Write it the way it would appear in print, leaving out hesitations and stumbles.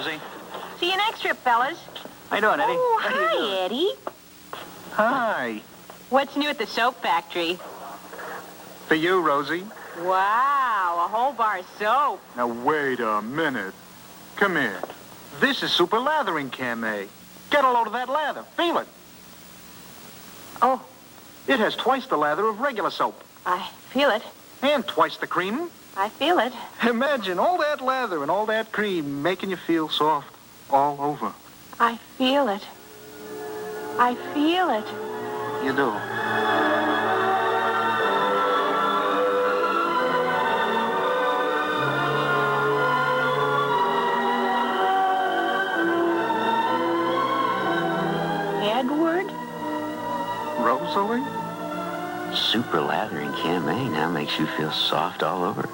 Rosie. See you next trip, fellas. How you doing, Eddie? Oh, How you hi, doing? Eddie. Hi. What's new at the soap factory? For you, Rosie. Wow, a whole bar of soap. Now, wait a minute. Come here. This is super lathering, Camay. Get a load of that lather. Feel it. Oh, It has twice the lather of regular soap. I feel it. And twice the cream. I feel it. Imagine all that lather and all that cream making you feel soft all over. I feel it. I feel it. You do. Edward? Rosalie? Super lathering Camay now makes you feel soft all over.